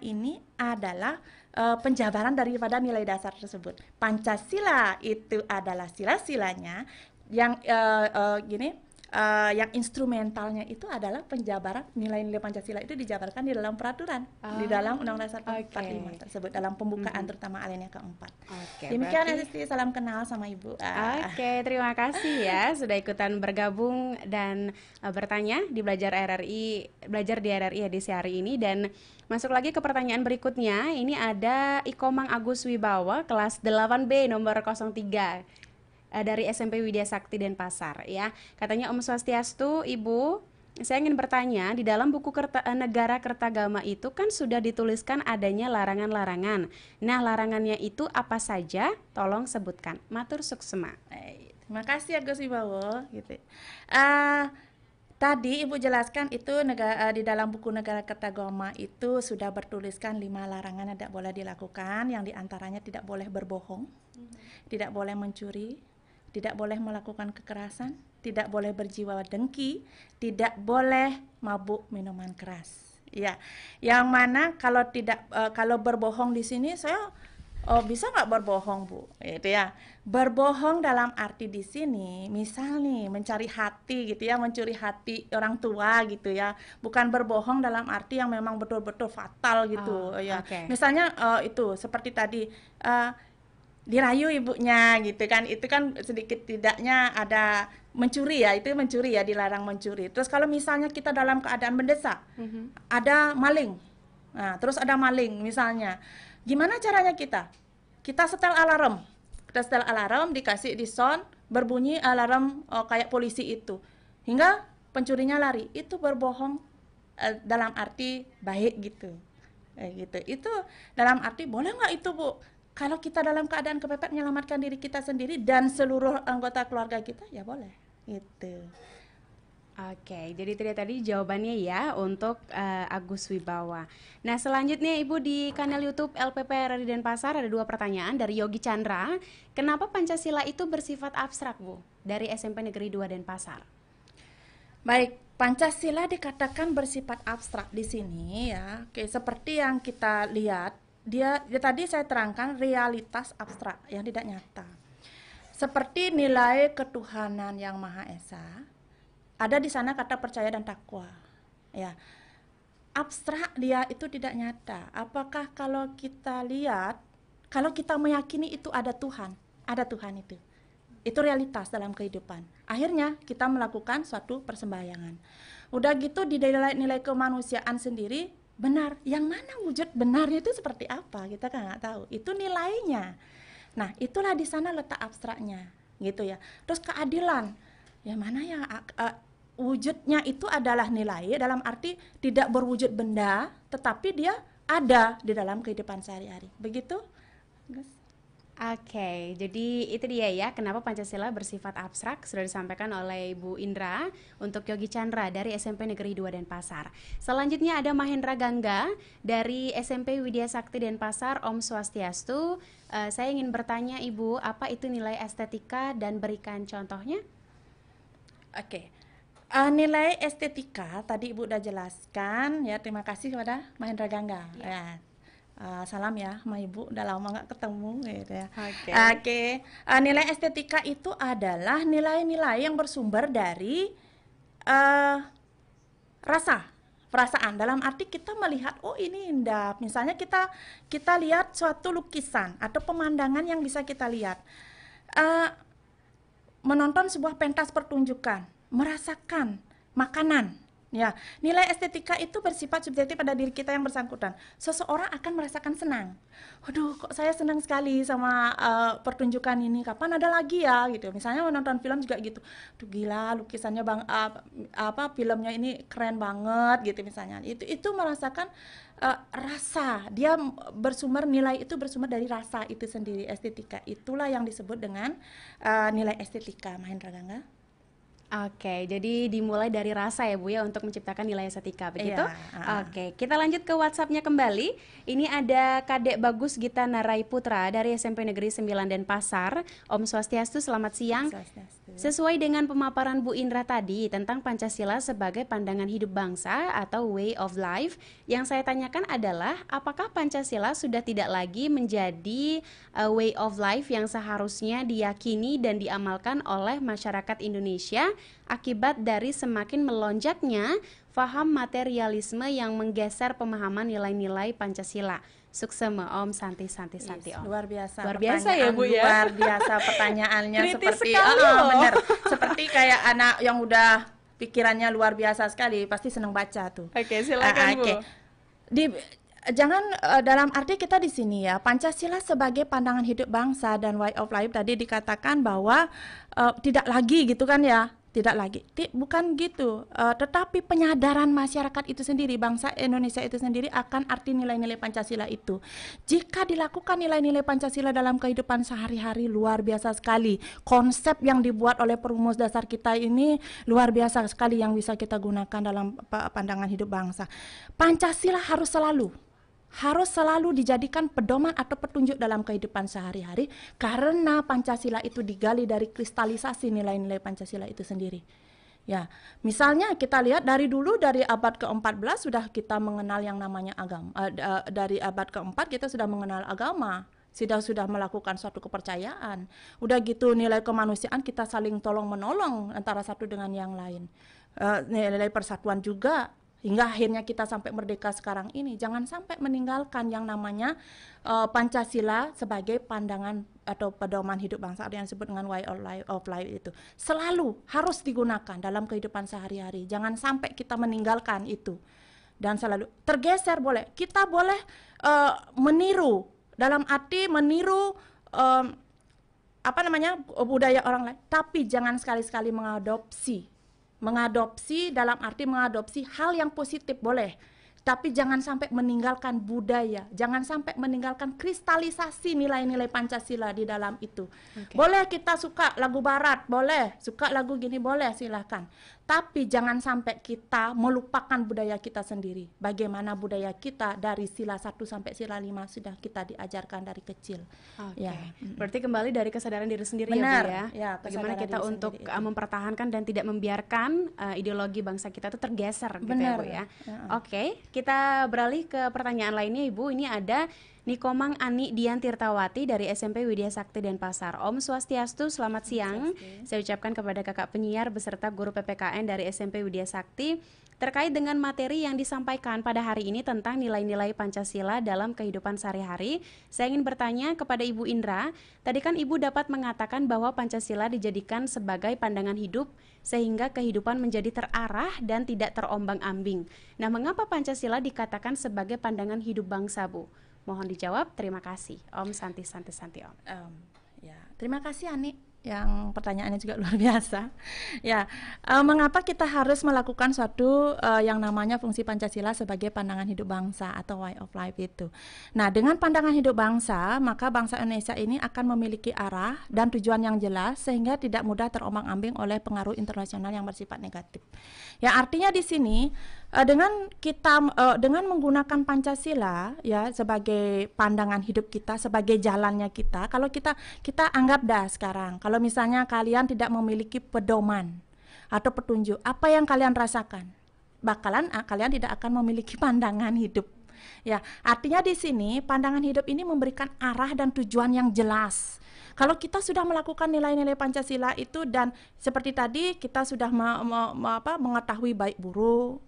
ini adalah penjabaran daripada nilai dasar tersebut. Pancasila itu adalah sila-silanya yang yang instrumentalnya itu adalah penjabaran nilai-nilai Pancasila itu dijabarkan di dalam peraturan, di dalam Undang-Undang Dasar 45 tersebut dalam pembukaan terutama alinea keempat. Demikian Asisti, salam kenal sama Ibu. Terima kasih ya sudah ikutan bergabung dan bertanya di belajar di RRI edisi hari ini. Dan masuk lagi ke pertanyaan berikutnya. Ini ada Ikomang Agus Wibawa kelas 8B nomor 03. Dari SMP Widya Sakti Denpasar ya. Katanya Om Swastiastu, Ibu, saya ingin bertanya, di dalam buku Negara Kertagama itu kan sudah dituliskan adanya larangan-larangan. Nah, larangannya itu apa saja? Tolong sebutkan. Matur suksema. Terima kasih Agus Wibawa gitu. Tadi Ibu jelaskan itu di dalam buku Negara Kertagama itu sudah bertuliskan 5 larangan yang tidak boleh dilakukan, yang diantaranya tidak boleh berbohong, tidak boleh mencuri, tidak boleh melakukan kekerasan, tidak boleh berjiwa dengki, tidak boleh mabuk minuman keras. Ya, yang mana kalau berbohong di sini saya bisa nggak berbohong Bu? Itu ya. Berbohong dalam arti di sini, misal nih mencari hati gitu ya, mencuri hati orang tua gitu ya. Bukan berbohong dalam arti yang memang betul-betul fatal gitu ya. Misalnya itu seperti tadi. Dirayu ibunya gitu kan, itu kan sedikit tidaknya ada mencuri ya, itu mencuri ya, dilarang mencuri. Terus kalau misalnya kita dalam keadaan mendesak, ada maling, nah terus ada maling misalnya, gimana caranya kita setel alarm, dikasih di sound, berbunyi alarm kayak polisi itu, hingga pencurinya lari. Itu berbohong dalam arti baik gitu, gitu. Itu dalam arti boleh nggak itu Bu? Kalau kita dalam keadaan kepepet menyelamatkan diri kita sendiri dan seluruh anggota keluarga kita, ya boleh. Gitu. Oke, jadi itu dia tadi jawabannya ya untuk Agus Wibawa. Nah, selanjutnya Ibu di kanal YouTube LPP RRI Denpasar ada 2 pertanyaan dari Yogi Chandra. Kenapa Pancasila itu bersifat abstrak, Bu? Dari SMP Negeri 2 Denpasar. Baik, Pancasila dikatakan bersifat abstrak di sini ya. Oke, seperti yang kita lihat, dia tadi saya terangkan realitas abstrak yang tidak nyata. Seperti nilai ketuhanan yang Maha Esa, ada di sana kata percaya dan takwa. Ya. Abstrak dia itu tidak nyata. Apakah kalau kita lihat, kalau kita meyakini itu ada Tuhan itu. Itu realitas dalam kehidupan. Akhirnya kita melakukan suatu persembahyangan. Udah gitu di nilai kemanusiaan sendiri benar. Yang mana wujud benarnya itu seperti apa? Kita kan nggak tahu. Itu nilainya. Nah, itulah di sana letak abstraknya, gitu ya. Terus keadilan. Ya mana ya wujudnya itu adalah nilai dalam arti tidak berwujud benda, tetapi dia ada di dalam kehidupan sehari-hari. Begitu, Gus? Oke, jadi itu dia ya kenapa Pancasila bersifat abstrak sudah disampaikan oleh Bu Indra untuk Yogi Chandra dari SMP Negeri 2 Denpasar. Selanjutnya ada Mahendra Gangga dari SMP Widya Sakti Denpasar. Om Swastiastu. Saya ingin bertanya Ibu, apa itu nilai estetika dan berikan contohnya? Oke. Nilai estetika tadi Ibu udah jelaskan ya, terima kasih kepada Mahendra Gangga. Ya. Salam ya sama Ibu, udah lama nggak ketemu gitu ya. Oke. Nilai estetika itu adalah nilai-nilai yang bersumber dari perasaan. Dalam arti kita melihat, oh ini indah. Misalnya kita lihat suatu lukisan atau pemandangan yang bisa kita lihat. Menonton sebuah pentas pertunjukan, merasakan makanan. Ya, nilai estetika itu bersifat subjektif pada diri kita yang bersangkutan. Seseorang akan merasakan senang. Waduh, kok saya senang sekali sama pertunjukan ini. Kapan ada lagi ya? Gitu. Misalnya menonton film juga gitu. Duh gila, lukisannya filmnya ini keren banget gitu misalnya. Itu merasakan rasa. Dia nilai itu bersumber dari rasa itu sendiri, estetika. Itulah yang disebut dengan nilai estetika, Mahendra Gangga. Oke, jadi dimulai dari rasa ya Bu ya untuk menciptakan nilai estetika, begitu? Iya. Oke, kita lanjut ke WhatsApp-nya kembali. Ini ada Kadek Bagus Gita Narai Putra dari SMP Negeri 9 Denpasar. Om Swastiastu, selamat siang. Sesuai dengan pemaparan Bu Indra tadi tentang Pancasila sebagai pandangan hidup bangsa atau way of life, yang saya tanyakan adalah apakah Pancasila sudah tidak lagi menjadi way of life yang seharusnya diyakini dan diamalkan oleh masyarakat Indonesia akibat dari semakin melonjaknya faham materialisme yang menggeser pemahaman nilai-nilai Pancasila. Suksema Om, santi Om. Luar biasa ya Bu ya. Luar biasa pertanyaannya. Kritis seperti bener. Seperti kayak anak yang udah pikirannya luar biasa sekali, pasti senang baca tuh. Oke, silakan Bu. Jangan dalam arti kita di sini ya, Pancasila sebagai pandangan hidup bangsa dan way of life tadi dikatakan bahwa tidak lagi gitu kan ya. Tidak lagi, bukan gitu, tetapi penyadaran masyarakat itu sendiri, bangsa Indonesia itu sendiri akan arti nilai-nilai Pancasila itu. Jika dilakukan nilai-nilai Pancasila dalam kehidupan sehari-hari, luar biasa sekali. Konsep yang dibuat oleh perumus dasar kita ini luar biasa sekali yang bisa kita gunakan dalam pandangan hidup bangsa. Pancasila harus selalu dijadikan pedoman atau petunjuk dalam kehidupan sehari-hari karena Pancasila itu digali dari kristalisasi nilai-nilai Pancasila itu sendiri. Ya, misalnya kita lihat dari dulu dari abad ke-14 sudah kita mengenal yang namanya agama. Dari abad ke-4 kita sudah mengenal agama. Sudah melakukan suatu kepercayaan. Udah gitu nilai kemanusiaan kita saling tolong-menolong antara satu dengan yang lain. Nilai persatuan juga. Hingga akhirnya kita sampai merdeka sekarang ini. Jangan sampai meninggalkan yang namanya Pancasila sebagai pandangan atau pedoman hidup bangsa yang disebut dengan way of life itu. Selalu harus digunakan dalam kehidupan sehari-hari. Jangan sampai kita meninggalkan itu. Dan selalu tergeser boleh. Kita boleh meniru, dalam arti meniru budaya orang lain. Tapi jangan sekali-sekali mengadopsi dalam arti mengadopsi hal yang positif boleh, tapi jangan sampai meninggalkan budaya, jangan sampai meninggalkan kristalisasi nilai-nilai Pancasila di dalam itu. Boleh kita suka lagu barat, boleh suka lagu gini, boleh silahkan, Tapi jangan sampai kita melupakan budaya kita sendiri. Bagaimana budaya kita dari sila 1 sampai sila 5 sudah kita diajarkan dari kecil. Oke. Ya. Berarti kembali dari kesadaran diri sendiri Benar. ya Bu ya. Ya, Bagaimana kesadaran kita diri untuk sendiri itu. mempertahankan dan tidak membiarkan ideologi bangsa kita itu tergeser gitu ya Benar. Bu ya. Ya. Oke, kita beralih ke pertanyaan lainnya Ibu. Ini ada Nikomang Ani Dian Tirtawati dari SMP Widya Sakti Denpasar. Om Swastiastu, selamat siang. Saya ucapkan kepada kakak penyiar beserta guru PPKN dari SMP Widya Sakti terkait dengan materi yang disampaikan pada hari ini tentang nilai-nilai Pancasila dalam kehidupan sehari-hari. Saya ingin bertanya kepada Ibu Indra, tadi kan Ibu dapat mengatakan bahwa Pancasila dijadikan sebagai pandangan hidup sehingga kehidupan menjadi terarah dan tidak terombang-ambing. Nah, mengapa Pancasila dikatakan sebagai pandangan hidup bangsa, Bu? Mohon dijawab, terima kasih. Om Santi Om. Ya, terima kasih Ani, yang pertanyaannya juga luar biasa. Ya, mengapa kita harus melakukan suatu yang namanya fungsi Pancasila sebagai pandangan hidup bangsa atau way of life itu. Nah, dengan pandangan hidup bangsa, maka bangsa Indonesia ini akan memiliki arah dan tujuan yang jelas sehingga tidak mudah terombang-ambing oleh pengaruh internasional yang bersifat negatif. Ya, artinya di sini dengan kita dengan menggunakan Pancasila ya sebagai pandangan hidup kita, sebagai jalannya kita. Kalau kita anggap dah sekarang, kalau misalnya kalian tidak memiliki pedoman atau petunjuk, apa yang kalian rasakan? Kalian tidak akan memiliki pandangan hidup. Ya, artinya di sini pandangan hidup ini memberikan arah dan tujuan yang jelas. Kalau kita sudah melakukan nilai-nilai Pancasila itu dan seperti tadi kita sudah mengetahui baik buruk,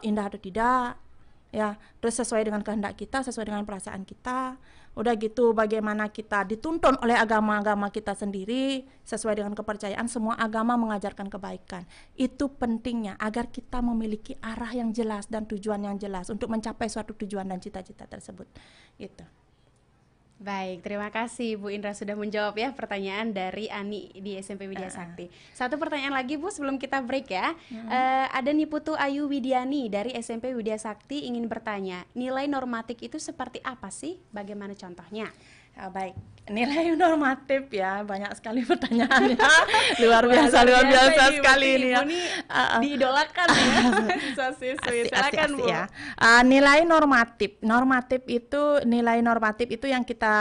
indah atau tidak, ya, terus sesuai dengan kehendak kita, sesuai dengan perasaan kita. Udah gitu bagaimana kita dituntun oleh agama-agama kita sendiri sesuai dengan kepercayaan. Semua agama mengajarkan kebaikan. Itu pentingnya agar kita memiliki arah yang jelas dan tujuan yang jelas untuk mencapai suatu tujuan dan cita-cita tersebut. Gitu. Baik, terima kasih Bu Indra sudah menjawab ya pertanyaan dari Ani di SMP Widya Sakti. Satu pertanyaan lagi Bu sebelum kita break ya. Ada Niputu Ayu Widiani dari SMP Widya Sakti ingin bertanya, nilai normatif itu seperti apa sih? Bagaimana contohnya? Baik, nilai normatif ya, banyak sekali pertanyaannya. luar biasa sekali ini ya. Diidolakan ya siswa-siswi. Silakan Bu. Ya. Nilai normatif itu yang kita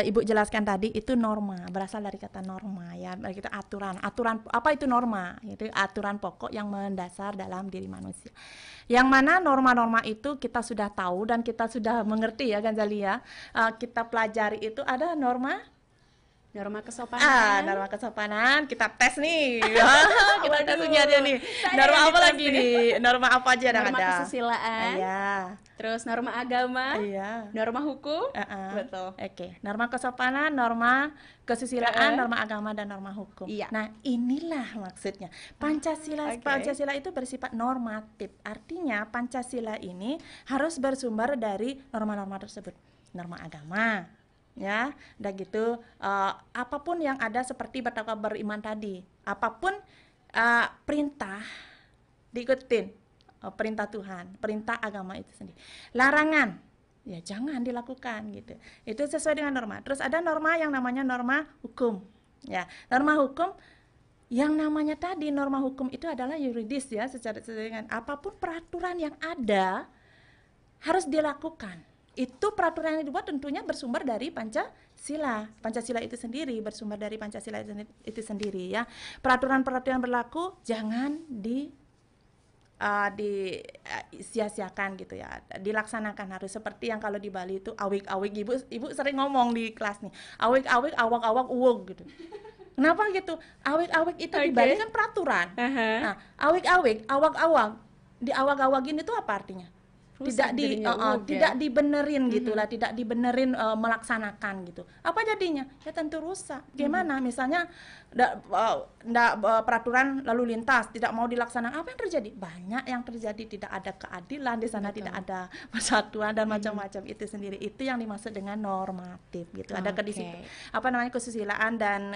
Ibu jelaskan tadi itu norma, berasal dari kata norma ya, kita aturan apa itu norma? Itu aturan pokok yang mendasar dalam diri manusia. Yang mana norma-norma itu kita sudah tahu dan kita sudah mengerti ya Ganzali ya. Kita pelajari itu ada norma kesopanan. Norma kesopanan kita tes nih. Kita tes aja nih. Norma apa lagi nih? Norma apa aja yang ada? Norma kesusilaan. Iya. Terus norma agama. Iya. Norma hukum. Betul. Oke. Norma kesopanan, norma kesusilaan, norma agama dan norma hukum. Iya. Nah, inilah maksudnya. Pancasila itu bersifat normatif. Artinya Pancasila ini harus bersumber dari norma-norma tersebut. Norma agama, ya, udah gitu apapun yang ada seperti bertakwa beriman tadi, apapun perintah diikutin, perintah Tuhan, perintah agama itu sendiri. Larangan ya jangan dilakukan gitu. Itu sesuai dengan norma. Terus ada norma yang namanya norma hukum. Ya, norma hukum yang namanya tadi norma hukum itu adalah yuridis ya, secara dengan apapun peraturan yang ada harus dilakukan. Itu peraturan yang dibuat tentunya bersumber dari Pancasila. Pancasila itu sendiri bersumber dari Pancasila itu sendiri ya. Peraturan-peraturan berlaku jangan sia-siakan gitu ya. Dilaksanakan harus seperti yang kalau di Bali itu awik-awik, ibu sering ngomong di kelas nih. Awik-awik, awak-awak, uwog gitu. Kenapa gitu? Awik-awik itu di Bali kan peraturan. Nah, awik-awik, awak-awak, di awak-awakin itu apa artinya? Tidak dibenerin gitulah, tidak dibenerin melaksanakan gitu. Apa jadinya? Ya tentu rusak. Gimana? Misalnya peraturan lalu lintas tidak mau dilaksanakan, apa yang terjadi? Banyak yang terjadi, tidak ada keadilan di sana. Betul. Tidak ada persatuan dan macam-macam itu sendiri. Itu yang dimaksud dengan normatif gitu. Ada kesusilaan dan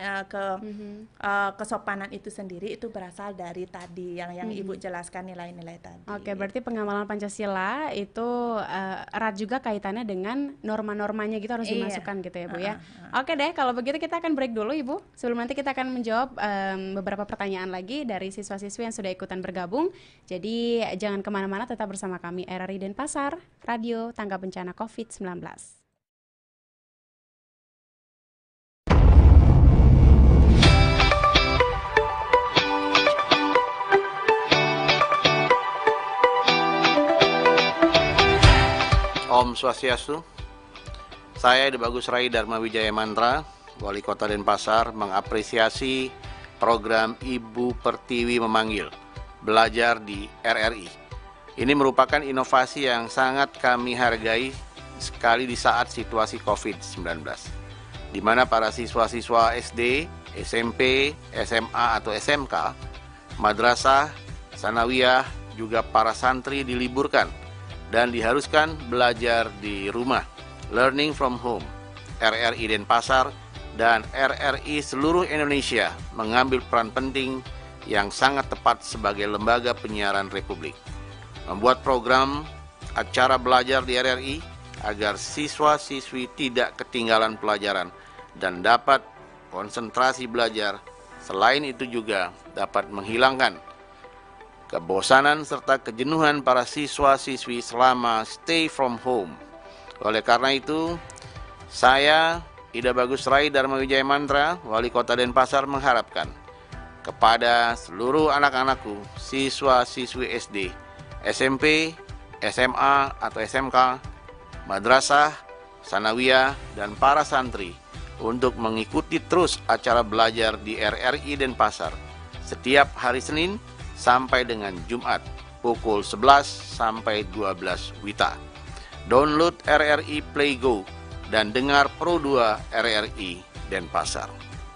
kesopanan itu sendiri itu berasal dari tadi yang Ibu jelaskan nilai-nilai tadi. Oke, berarti pengamalan Pancasila itu erat juga kaitannya dengan norma-normanya gitu harus dimasukkan gitu ya Bu ya. Oke deh, kalau begitu kita akan break dulu Ibu. Sebelum nanti kita akan menjawab beberapa pertanyaan lagi dari siswa-siswi yang sudah ikutan bergabung. Jadi jangan kemana-mana, tetap bersama kami RRI Denpasar, Radio Tangga Bencana COVID-19. Om Swastiastu. Saya Edi Bagus Rai Dharma Wijaya Mantra, Wali Kota Denpasar, mengapresiasi program Ibu Pertiwi Memanggil, belajar di RRI. Ini merupakan inovasi yang sangat kami hargai sekali di saat situasi COVID-19, di mana para siswa-siswa SD, SMP, SMA atau SMK, madrasah, sanawiyah, juga para santri diliburkan dan diharuskan belajar di rumah, learning from home. RRI Denpasar dan RRI seluruh Indonesia mengambil peran penting yang sangat tepat sebagai lembaga penyiaran Republik. Membuat program acara belajar di RRI agar siswa-siswi tidak ketinggalan pelajaran dan dapat konsentrasi belajar. Selain itu juga dapat menghilangkan kebosanan serta kejenuhan para siswa-siswi selama stay from home. Oleh karena itu, saya, Ida Bagus Rai Dharma Wijaya Mantra, Wali Kota Denpasar mengharapkan kepada seluruh anak-anakku, siswa-siswi SD, SMP, SMA atau SMK, madrasah, sanawiyah, dan para santri untuk mengikuti terus acara belajar di RRI Denpasar setiap hari Senin sampai dengan Jumat pukul 11 sampai 12 WITA. Download RRI Play Go dan dengar Pro 2 RRI Denpasar.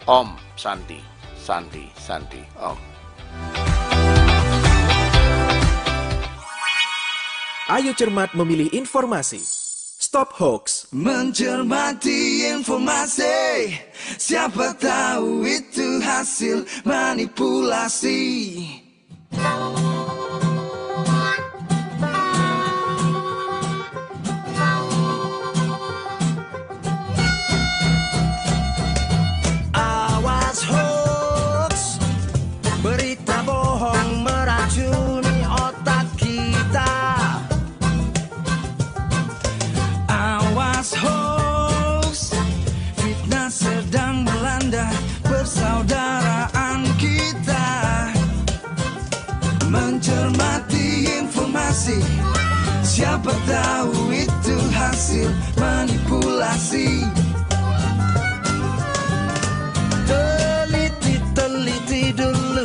Om Santi, Santi, Santi, Om. Ayo cermat memilih informasi. Stop hoax. Mencermati informasi, siapa tahu itu hasil manipulasi. Awas hoax, berita bohong meracuni otak kita. Awas hoax, fitnah sedang melanda persaudaraan kita. Mencermati informasi, siapa tahu itu hasil manipulasi. Teliti dulu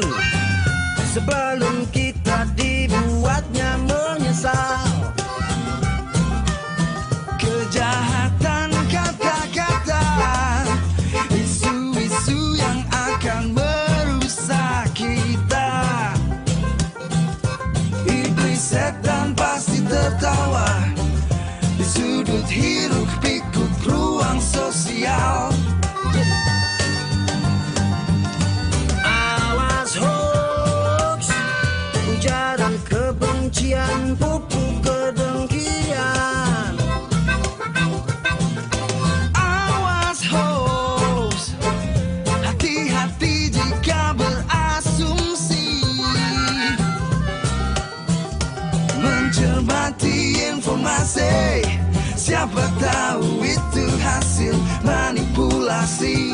sebelum kita dibuatnya menyesal. Kejahatan kata-kata, isu-isu yang akan merusak kita. Iblis setan pasti tertawa di sudut hiruk pikuk ruang sosial. Awas hoax, ujaran kebencian, pupuk kedengkian. Awas hoax, hati-hati jika berasumsi. Mencermati informasi, siapa tahu itu hasil manipulasi.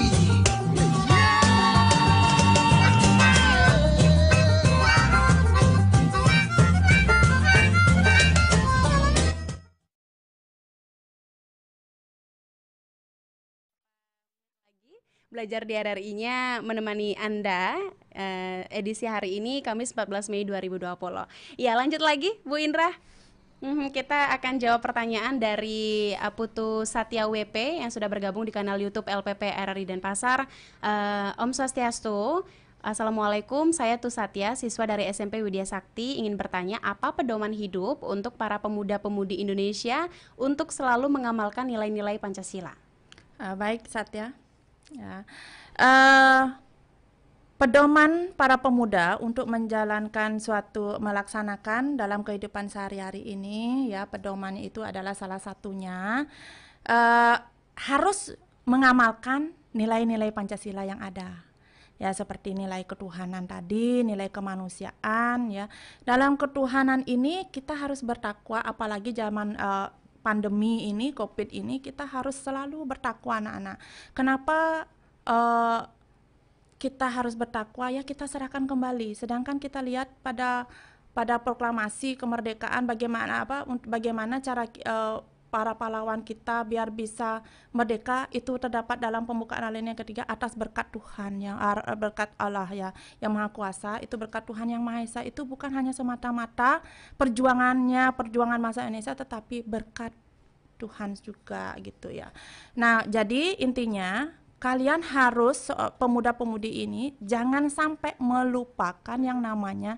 Belajar di RRI-nya menemani Anda edisi hari ini Kamis 14 Mei 2020. Ya, lanjut lagi Bu Indra. Kita akan jawab pertanyaan dari Putu Satya WP yang sudah bergabung di kanal YouTube LPP RRI Denpasar. Om Swastiastu. Assalamualaikum, saya Tu Satya, siswa dari SMP Widya Sakti, ingin bertanya apa pedoman hidup untuk para pemuda-pemudi Indonesia untuk selalu mengamalkan nilai-nilai Pancasila? Baik Satya. Ya. pedoman para pemuda untuk menjalankan melaksanakan dalam kehidupan sehari-hari ini, ya, pedoman itu adalah salah satunya harus mengamalkan nilai-nilai Pancasila yang ada. Ya, seperti nilai ketuhanan tadi, nilai kemanusiaan, ya. Dalam ketuhanan ini kita harus bertakwa, apalagi zaman pandemi ini, COVID ini, kita harus selalu bertakwa, anak-anak. Kenapa kita harus bertakwa? Ya, kita serahkan kembali. Sedangkan kita lihat pada proklamasi kemerdekaan bagaimana cara para pahlawan kita biar bisa merdeka, itu terdapat dalam pembukaan alinea ketiga, atas berkat Tuhan berkat Allah, ya, yang Maha Kuasa. Itu berkat Tuhan yang Maha Esa. Itu bukan hanya semata-mata perjuangan bangsa Indonesia, tetapi berkat Tuhan juga, gitu ya. Nah, jadi intinya kalian harus, pemuda-pemudi ini, jangan sampai melupakan yang namanya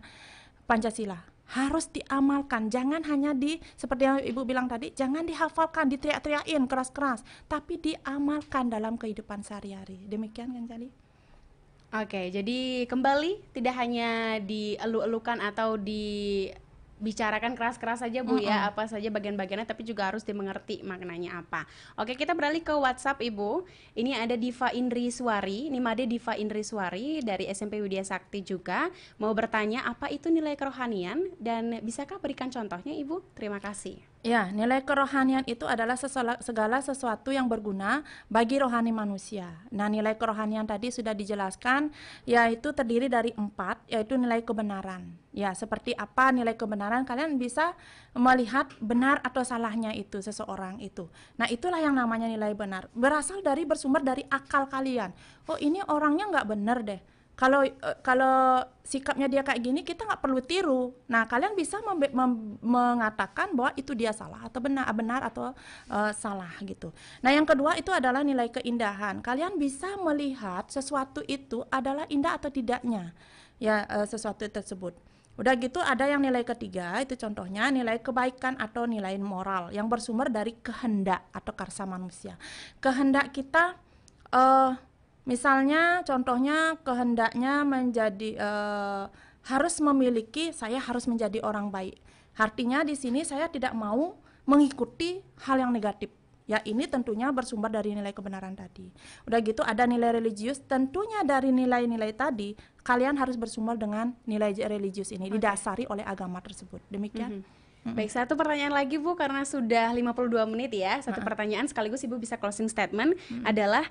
Pancasila. Harus diamalkan, jangan hanya seperti yang Ibu bilang tadi, jangan dihafalkan, diteriak-teriakin keras-keras, tapi diamalkan dalam kehidupan sehari-hari. Demikian kan Cali? Oke, jadi kembali tidak hanya dielu-elukan atau dibicarakan keras-keras saja Bu ya, apa saja bagian-bagiannya, tapi juga harus dimengerti maknanya apa. Oke, kita beralih ke WhatsApp Ibu. Ini ada Diva Indriswari, Nimade Diva Indriswari dari SMP Widya Sakti juga mau bertanya, apa itu nilai kerohanian dan bisakah berikan contohnya Ibu? Terima kasih. Ya, nilai kerohanian itu adalah segala sesuatu yang berguna bagi rohani manusia. Nah, nilai kerohanian tadi sudah dijelaskan, yaitu terdiri dari 4, yaitu nilai kebenaran. Ya, seperti apa nilai kebenaran? Kalian bisa melihat benar atau salahnya itu seseorang itu. Nah, itulah yang namanya nilai benar. Bersumber dari akal kalian. Oh, ini orangnya nggak benar deh. Kalau sikapnya dia kayak gini, kita nggak perlu tiru. Nah, kalian bisa mengatakan bahwa itu dia salah atau benar atau salah gitu. Nah, yang kedua itu adalah nilai keindahan. Kalian bisa melihat sesuatu itu adalah indah atau tidaknya, ya, sesuatu tersebut. Udah gitu ada yang nilai ketiga, itu contohnya nilai kebaikan atau nilai moral yang bersumber dari kehendak atau karsa manusia. Kehendak kita, misalnya contohnya kehendaknya menjadi saya harus menjadi orang baik. Artinya di sini saya tidak mau mengikuti hal yang negatif. Ya, ini tentunya bersumber dari nilai kebenaran tadi. Udah gitu ada nilai religius, tentunya dari nilai-nilai tadi kalian harus bersumber dengan nilai religius ini, didasari oleh agama tersebut. Demikian. Baik, satu pertanyaan lagi Bu, karena sudah 52 menit ya. Satu pertanyaan sekaligus Ibu bisa closing statement adalah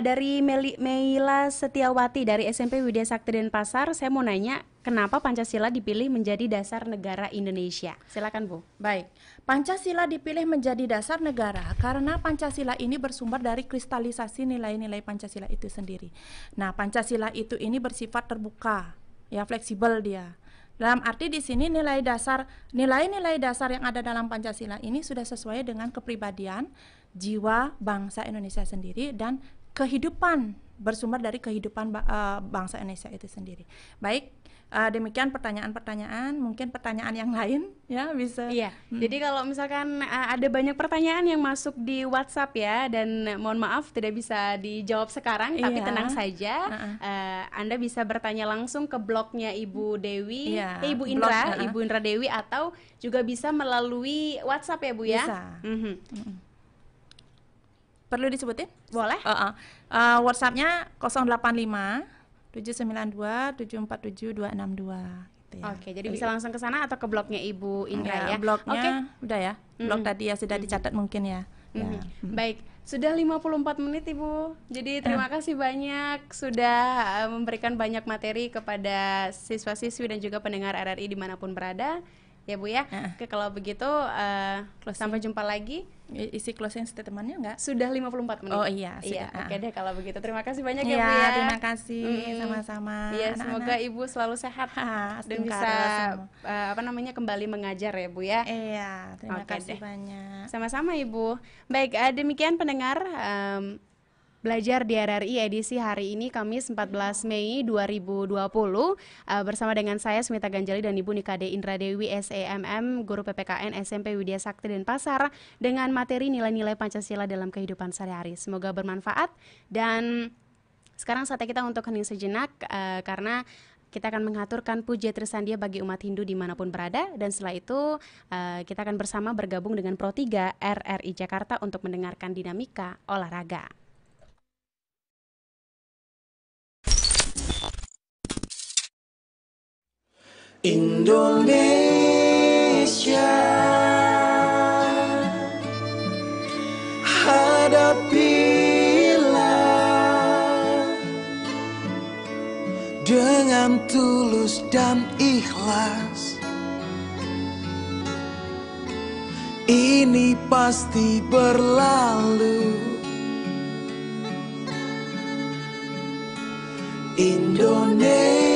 dari Meila Setiawati dari SMP Widya Sakti Denpasar. Saya mau nanya, kenapa Pancasila dipilih menjadi dasar negara Indonesia? Silakan Bu. Baik, Pancasila dipilih menjadi dasar negara karena Pancasila ini bersumber dari kristalisasi nilai-nilai Pancasila itu sendiri. Nah, Pancasila ini bersifat terbuka, ya, fleksibel dia. Dalam arti di sini nilai-nilai dasar yang ada dalam Pancasila ini sudah sesuai dengan kepribadian, jiwa bangsa Indonesia sendiri dan kehidupan, bersumber dari kehidupan bangsa Indonesia itu sendiri. Baik, demikian pertanyaan-pertanyaan, mungkin pertanyaan yang lain ya bisa. Iya. Jadi kalau misalkan ada banyak pertanyaan yang masuk di WhatsApp ya, dan mohon maaf tidak bisa dijawab sekarang, tapi tenang saja. Anda bisa bertanya langsung ke blognya Ibu Dewi, Ibu Indra, Ibu Indra Dewi, atau juga bisa melalui WhatsApp ya Bu ya. Bisa. Perlu disebutin? Boleh. WhatsApp-nya 085 792 747 262 gitu ya. Oke, jadi bisa langsung ke sana atau ke blognya Ibu Indra ya. Blognya udah ya. Blog tadi ya sudah dicatat mungkin ya. Baik, sudah 54 menit Ibu. Jadi terima kasih banyak sudah memberikan banyak materi kepada siswa-siswi dan juga pendengar RRI dimanapun berada. Ya Bu ya. Oke, kalau begitu sampai jumpa lagi. Isi closing statement-nya enggak? Sudah 54 menit. Oh iya, sudah. Oke deh kalau begitu. Terima kasih banyak ya Bu Iya, ya. terima kasih. Sama-sama. Iya, semoga Ibu selalu sehat dan bisa kembali mengajar ya Bu ya. Iya, terima kasih banyak. Sama-sama Ibu. Baik, demikian pendengar Belajar di RRI edisi hari ini Kamis 14 Mei 2020 bersama dengan saya Smita Ganjali dan Ibu Nikade Indra Dewi SEMM, Guru PPKN SMP Widya Sakti Denpasar, dengan materi nilai-nilai Pancasila dalam kehidupan sehari-hari. Semoga bermanfaat dan Sekarang saatnya kita untuk hening sejenak karena kita akan mengaturkan puja Trisandia bagi umat Hindu dimanapun berada. Dan setelah itu kita akan bersama bergabung dengan Pro 3 RRI Jakarta untuk mendengarkan dinamika olahraga. Indonesia, hadapilah dengan tulus dan ikhlas. Ini pasti berlalu. Indonesia,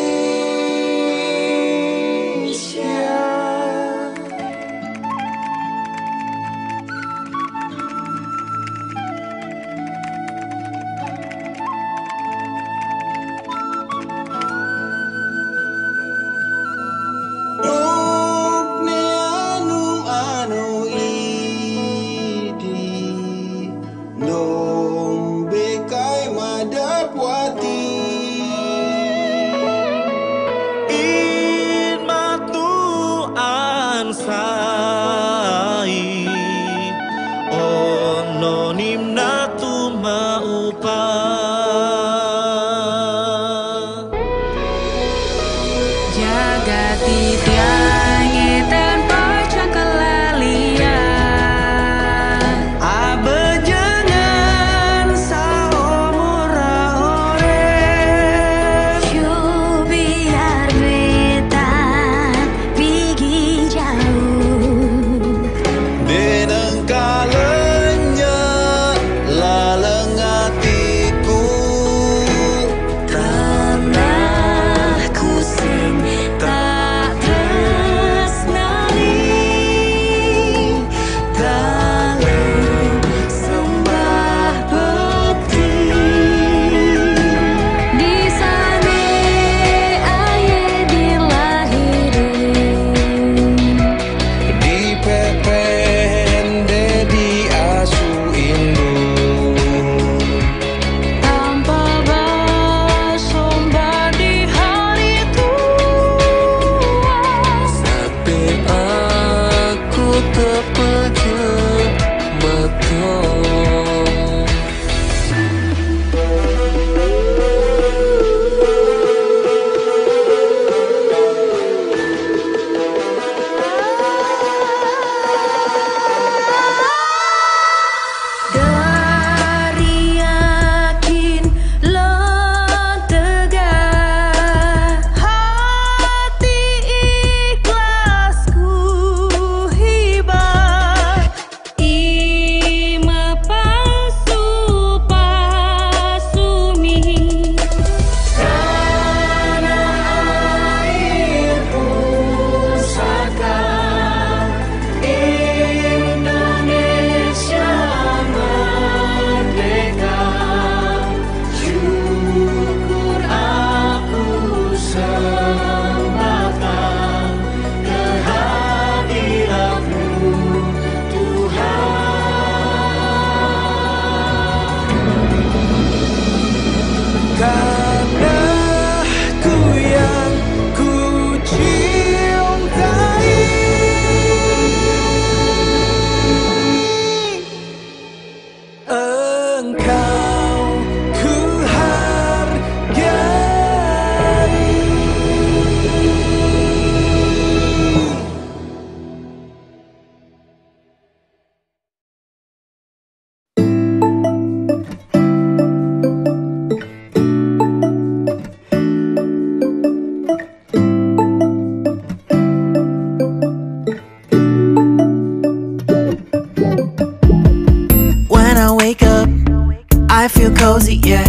I feel cozy, yeah.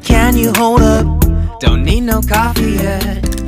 Can you hold up? Don't need no coffee yet.